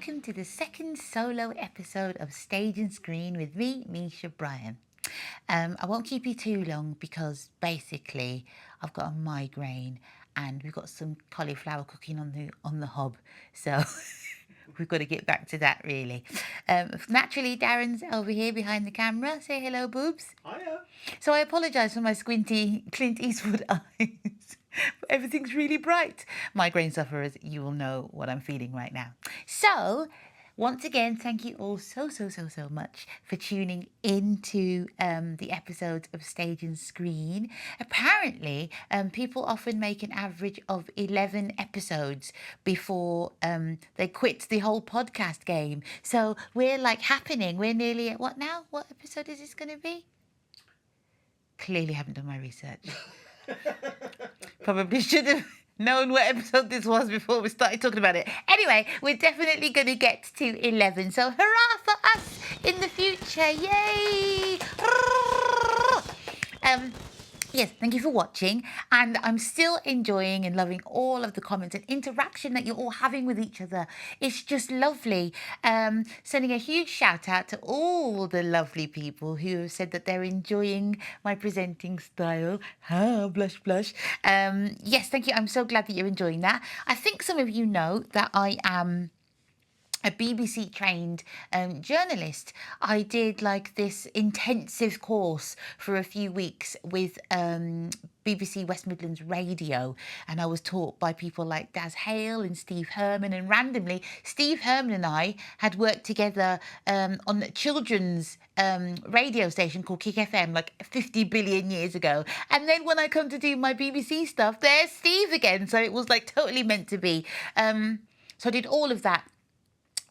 welcome to the second solo episode of Stage and Screen with me, Misha Bryan. I won't keep you too long because basically I've got a migraine and we've got some cauliflower cooking on the hob, so we've got to get back to that really. Naturally, Darren's over here behind the camera. Say hello, boobs. Hiya. So I apologise for my squinty Clint Eastwood eyes. Everything's really bright. Migraine sufferers, you will know what I'm feeling right now. So, once again, thank you all so much for tuning into the episodes of Stage and Screen. Apparently, people often make an average of 11 episodes before they quit the whole podcast game. So we're like happening. We're nearly at what now? What episode is this going to be? Clearly haven't done my research. Probably should have known what episode this was before we started talking about it. Anyway, we're definitely going to get to 11. So hurrah for us in the future. Yay! Yes, thank you for watching, and I'm still enjoying and loving all of the comments and interaction that you're all having with each other. It's just lovely. Sending a huge shout out to all the lovely people who have said that they're enjoying my presenting style. Blush, blush. Yes, thank you. I'm so glad that you're enjoying that. I think some of you know that I am a BBC trained journalist. I did like this intensive course for a few weeks with BBC West Midlands Radio, and I was taught by people like Daz Hale and Steve Herman, and randomly Steve Herman and I had worked together on a children's radio station called Kick FM like 50 billion years ago, and then when I come to do my BBC stuff, there's Steve again, so it was like totally meant to be. So I did all of that,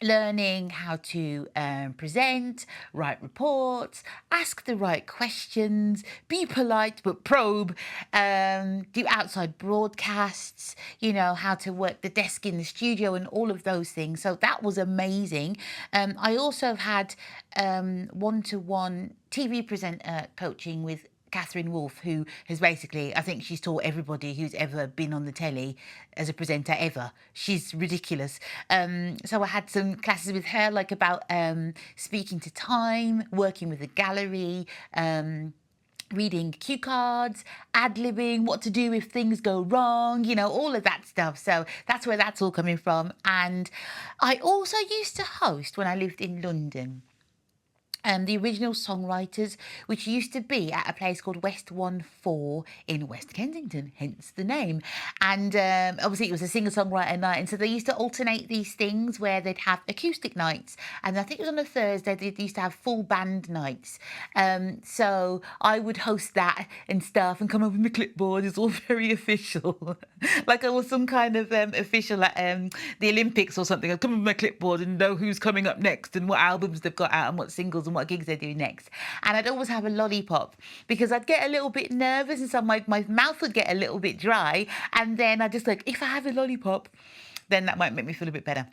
learning how to present, write reports, ask the right questions, be polite but probe, do outside broadcasts, you know, how to work the desk in the studio and all of those things. So that was amazing. I also had one-to-one TV presenter coaching with Catherine Wolfe, who has basically, I think she's taught everybody who's ever been on the telly as a presenter ever. She's ridiculous. So I had some classes with her, like about speaking to time, working with a gallery, reading cue cards, ad-libbing, what to do if things go wrong, you know, all of that stuff. So that's where that's all coming from. And I also used to host when I lived in London. The original songwriters, which used to be at a place called West 14 in West Kensington, hence the name. And obviously it was a singer-songwriter night, and so they used to alternate these things where they'd have acoustic nights, and I think it was on a Thursday they used to have full band nights. So I would host that and stuff and come up with my clipboard. It's all very official. Like I was some kind of official at the Olympics or something. I'd come up with my clipboard and know who's coming up next and what albums they've got out and what singles and what gigs they're doing next. And I'd always have a lollipop because I'd get a little bit nervous, and so my mouth would get a little bit dry, and then I just like, if I have a lollipop, then that might make me feel a bit better.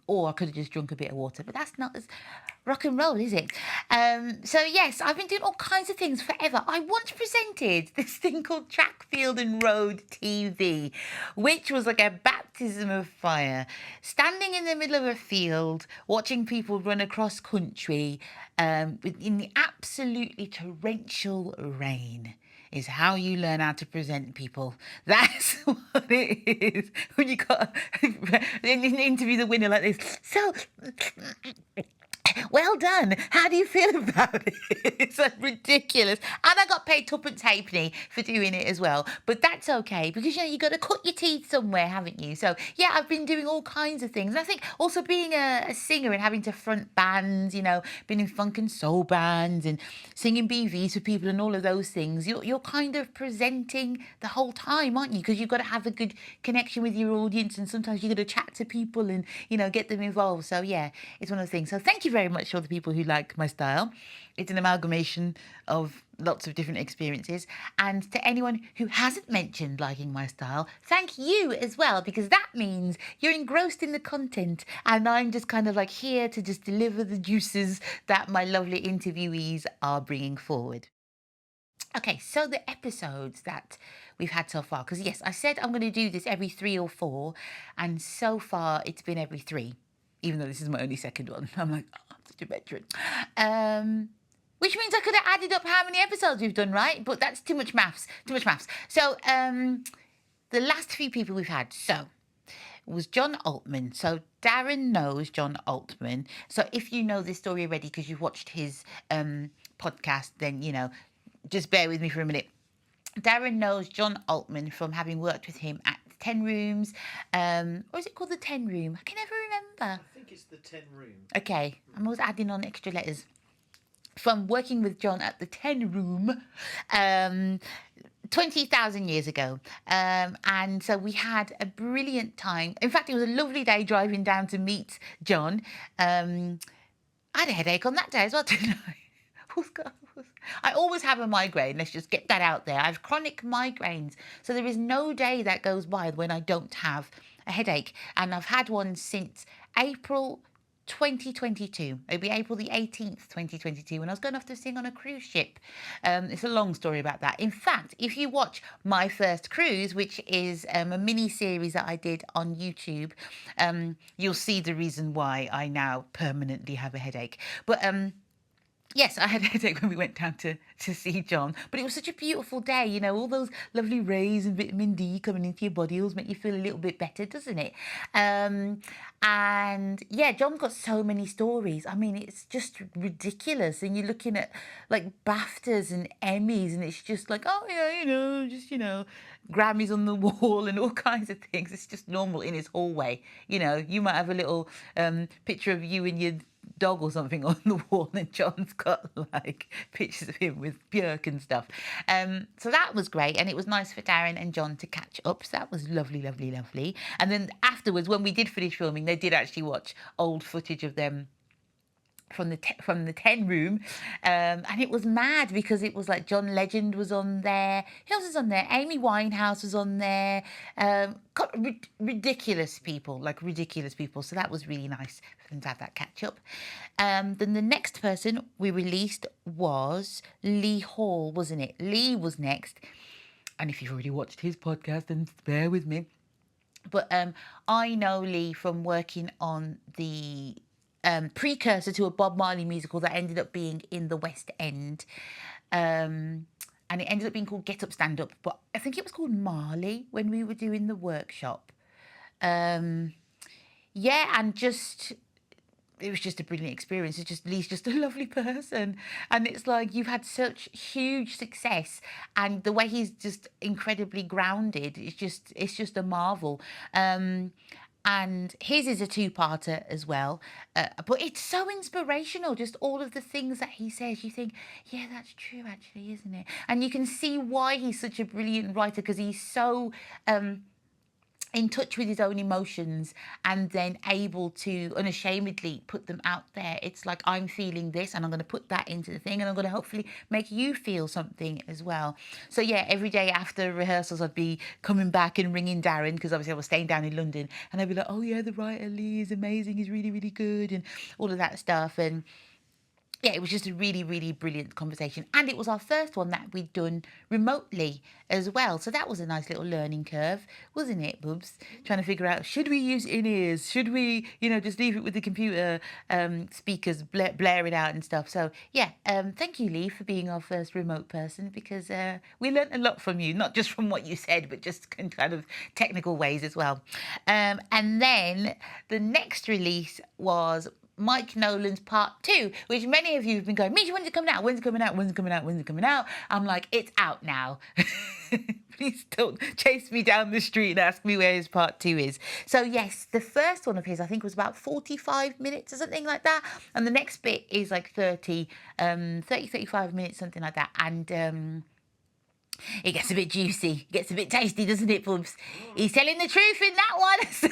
Or I could have just drunk a bit of water, but that's not as rock and roll, is it? So yes, I've been doing all kinds of things forever. I once presented this thing called Track, Field and Road TV, which was like a baptism of fire. Standing in the middle of a field, watching people run across country in the absolutely torrential rain is how you learn how to present people. That's what it is. When you got an interview the winner like this. So, well done. How do you feel about it? It's so ridiculous. And I got paid tuppence halfpenny for doing it as well. But that's okay because, you know, you got to cut your teeth somewhere, haven't you? So, yeah, I've been doing all kinds of things. And I think also being a singer and having to front bands, you know, being in funk and soul bands and singing BVs for people and all of those things, you're kind of presenting the whole time, aren't you? Because you've got to have a good connection with your audience, and sometimes you've got to chat to people and, you know, get them involved. So, yeah, it's one of the things. So thank you very much to all the people who like my style. It's an amalgamation of lots of different experiences. And to anyone who hasn't mentioned liking my style, thank you as well, because that means you're engrossed in the content and I'm just kind of like here to just deliver the juices that my lovely interviewees are bringing forward. Okay, so the episodes that we've had so far, because yes, I said I'm going to do this every 3 or 4, and so far it's been every 3. even though this is my only second one. I'm like, oh, I'm such a veteran. Which means I could have added up how many episodes we've done, right? But that's too much maths. Too much maths. So the last few people we've had. So was John Altman. So Darren knows John Altman. So if you know this story already because you've watched his podcast, then, just bear with me for a minute. Darren knows John Altman from having worked with him at the 10 Rooms. Or is it called the 10 Room? I can never remember. I think it's the 10 Room. Okay, I'm always adding on extra letters. From working with John at the 10 Room 20,000 years ago. And so we had a brilliant time. In fact, it was a lovely day driving down to meet John. I had a headache on that day as well, didn't I? I always have a migraine. Let's just get that out there. I have chronic migraines. So there is no day that goes by when I don't have a headache. And I've had one since April 2022. It'll be April the 18th, 2022, when I was going off to sing on a cruise ship. It's a long story about that. In fact, if you watch My First Cruise, which is a mini series that I did on YouTube, you'll see the reason why I now permanently have a headache. But yes, I had a headache when we went down to see John, but it was such a beautiful day, all those lovely rays and vitamin D coming into your body always make you feel a little bit better, doesn't it? And yeah, John's got so many stories. I mean, it's just ridiculous. And you're looking at like BAFTAs and Emmys, and it's just like, oh yeah, Grammys on the wall and all kinds of things. It's just normal in his hallway. You might have a little picture of you and your dog or something on the wall, and John's got like pictures of him with Björk and stuff. So that was great, and it was nice for Darren and John to catch up. So that was lovely, lovely, lovely. And then afterwards, when we did finish filming, they did actually watch old footage of them from the 10 Room, and it was mad because it was like John Legend was on there. Who else was on there? Amy Winehouse was on there. Ridiculous people. So that was really nice for them to have that catch up. Then the next person we released was Lee Hall, wasn't it? Lee was next, and if you've already watched his podcast, then bear with me. But I know Lee from working on the precursor to a Bob Marley musical that ended up being in the West End. And it ended up being called Get Up, Stand Up. But I think it was called Marley when we were doing the workshop. And it was just a brilliant experience. Lee's just a lovely person. And it's like you've had such huge success. And the way he's just incredibly grounded, it's just a marvel. And his is a two-parter as well. But it's so inspirational, just all of the things that he says. You think, yeah, that's true, actually, isn't it? And you can see why he's such a brilliant writer, because he's so in touch with his own emotions and then able to unashamedly put them out there. It's like, I'm feeling this and I'm going to put that into the thing and I'm going to hopefully make you feel something as well. So yeah, every day after rehearsals I'd be coming back and ringing Darren, because obviously I was staying down in London, and I'd be like, oh yeah, the writer Lee is amazing, he's really, really good, and all of that stuff. And yeah, it was just a really, really brilliant conversation. And it was our first one that we'd done remotely as well. So that was a nice little learning curve, wasn't it, Bubs? Trying to figure out, should we use in-ears? Should we, just leave it with the computer speakers blaring out and stuff? So yeah, thank you, Lee, for being our first remote person, because we learnt a lot from you, not just from what you said, but just kind of technical ways as well. And then the next release was Mike Nolan's part 2, which many of you have been going, Misha, when's it coming out? When's it coming out? When's it coming out? When's it coming out? I'm like, it's out now. Please don't chase me down the street and ask me where his part 2 is. So yes, the first one of his, I think, was about 45 minutes or something like that. And the next bit is like 35 minutes, something like that. And it gets a bit juicy, gets a bit tasty, doesn't it, Bubs? He's telling the truth in that one. So,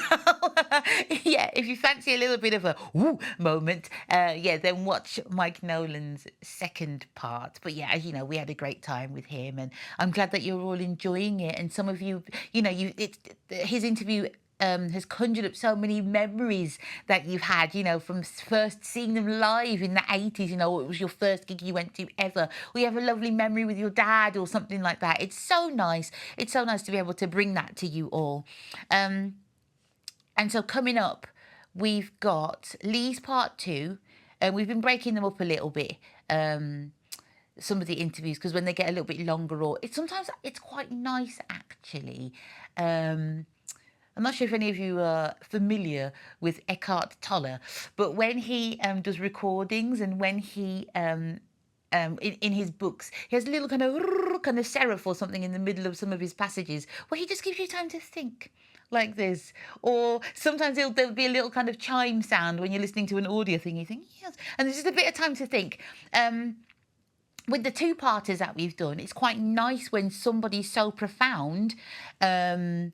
yeah, if you fancy a little bit of a woo moment, then watch Mike Nolan's second part. But yeah, as you know, we had a great time with him, and I'm glad that you're all enjoying it. And some of you, his interview has conjured up so many memories that you've had, from first seeing them live in the 80s, it was your first gig you went to ever. Or you have a lovely memory with your dad or something like that. It's so nice. It's so nice to be able to bring that to you all. And so coming up, we've got Lee's part two, and we've been breaking them up a little bit. Some of the interviews, because when they get a little bit longer, or sometimes it's quite nice actually. I'm not sure if any of you are familiar with Eckhart Tolle, but when he does recordings, and when he in his books, he has a little kind of serif or something in the middle of some of his passages where he just gives you time to think, like this. Or sometimes there'll be a little kind of chime sound when you're listening to an audio thing. You think, yes, and there's just a bit of time to think. With the two-parters that we've done, it's quite nice when somebody's so profound, and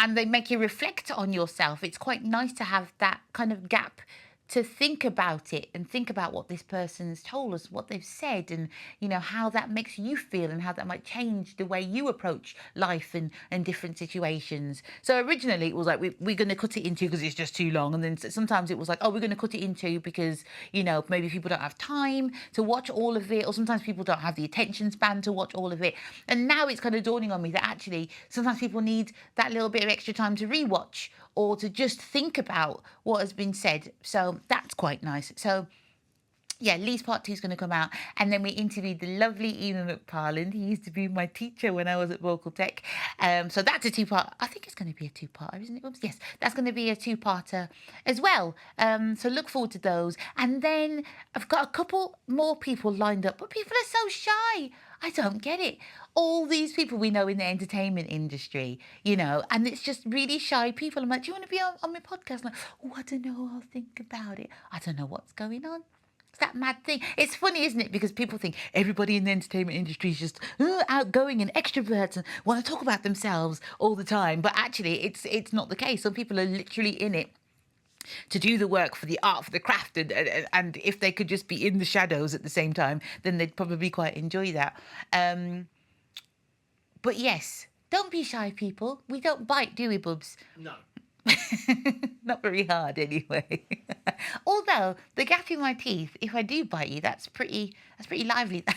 they make you reflect on yourself. It's quite nice to have that kind of gap to think about it, and think about what this person's told us, what they've said, and how that makes you feel, and how that might change the way you approach life and different situations. So originally it was like we're going to cut it into because it's just too long, and then sometimes it was like, oh, we're going to cut it into because maybe people don't have time to watch all of it, or sometimes people don't have the attention span to watch all of it. And now it's kind of dawning on me that actually sometimes people need that little bit of extra time to rewatch, or to just think about what has been said. So that's quite nice. So yeah, Lee's part two is going to come out. And then we interviewed the lovely Emma McParland. He used to be my teacher when I was at Vocal Tech. So that's a two-part. I think it's going to be a two-parter, isn't it? Oops, yes, that's going to be a two-parter as well. So look forward to those. And then I've got a couple more people lined up, but people are so shy. I don't get it. All these people we know in the entertainment industry, and it's just really shy people. I'm like, do you want to be on my podcast? I'm like, oh, I don't know. I'll think about it. I don't know what's going on. It's that mad thing. It's funny, isn't it? Because people think everybody in the entertainment industry is just outgoing and extroverts and want to talk about themselves all the time. But actually, it's not the case. Some people are literally in it to do the work, for the art, for the craft, and if they could just be in the shadows at the same time, then they'd probably quite enjoy that. But yes, don't be shy, people. We don't bite, do we, Bubs? No. Not very hard, anyway. Although the gap in my teeth, if I do bite you, that's pretty lively. Not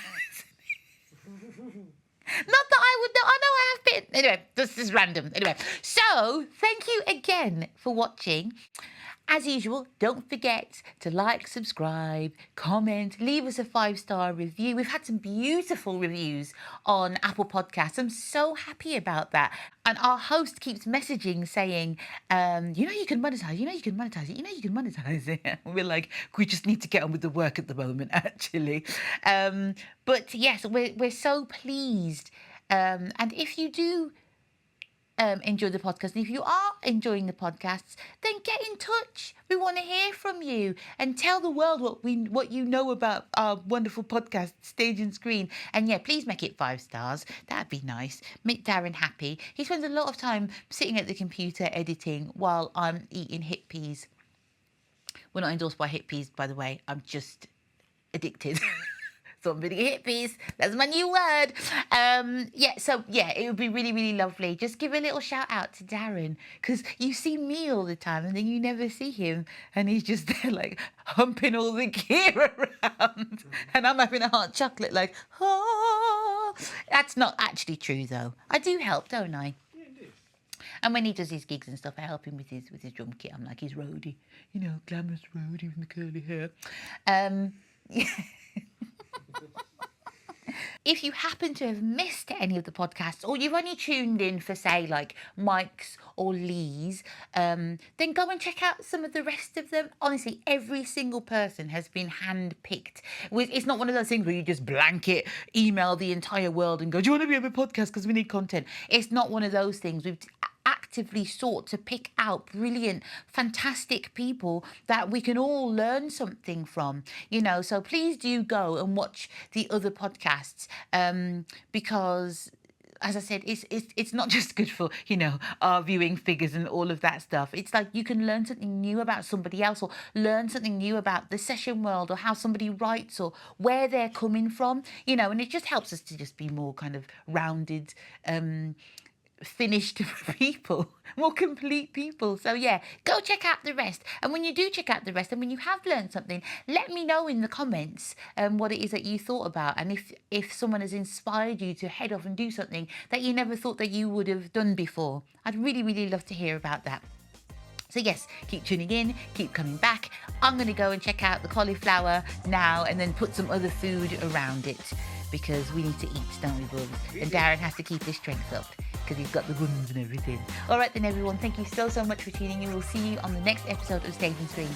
that I would know. I know I have been. Anyway, this is random. Anyway, so thank you again for watching. As usual, don't forget to like, subscribe, comment, leave us a 5-star review. We've had some beautiful reviews on Apple Podcasts. I'm so happy about that. And our host keeps messaging saying, you can monetize, you can monetize it, you can monetize it. We're like, we just need to get on with the work at the moment, actually. But yes, we're so pleased. And if you do enjoy the podcast, and if you are enjoying the podcasts, then get in touch. We want to hear from you, and tell the world what you know about our wonderful podcast, Stage and Screen. And yeah, please make it 5 stars. That'd be nice. Make Darren happy. He spends a lot of time sitting at the computer editing while I'm eating hip peas. We're not endorsed by hip peas, by the way. I'm just addicted. Somebody hippies. That's my new word. It would be really, really lovely. Just give a little shout out to Darren, because you see me all the time and then you never see him, and he's just there like humping all the gear around, and I'm having a hot chocolate like, oh. That's not actually true though. I do help, don't I? Yeah, you do. And when he does his gigs and stuff, I help him with his drum kit. I'm like his roadie, glamorous roadie with the curly hair. Yeah. If you happen to have missed any of the podcasts, or you've only tuned in for, say, like Mike's or Lee's, then go and check out some of the rest of them. Honestly, every single person has been hand-picked. It's not one of those things where you just blanket email the entire world and go, do you want to be on my podcast because we need content? It's not one of those things. We've actively sought to pick out brilliant, fantastic people that we can all learn something from, so please do go and watch the other podcasts, because as I said, it's not just good for, our viewing figures and all of that stuff. It's like you can learn something new about somebody else, or learn something new about the session world, or how somebody writes, or where they're coming from, and it just helps us to just be more kind of rounded, finished people, more complete people. So yeah, go check out the rest. And when you do check out the rest, and when you have learned something, let me know in the comments what it is that you thought about, and if someone has inspired you to head off and do something that you never thought that you would have done before. I'd really, really love to hear about that. So yes, keep tuning in, keep coming back. I'm going to go and check out the cauliflower now and then put some other food around it because we need to eat, don't we, Bubs? And Darren has to keep his strength up because he's got the runs and everything. All right then, everyone, thank you so much for tuning in. We'll see you on the next episode of Stage and Screen.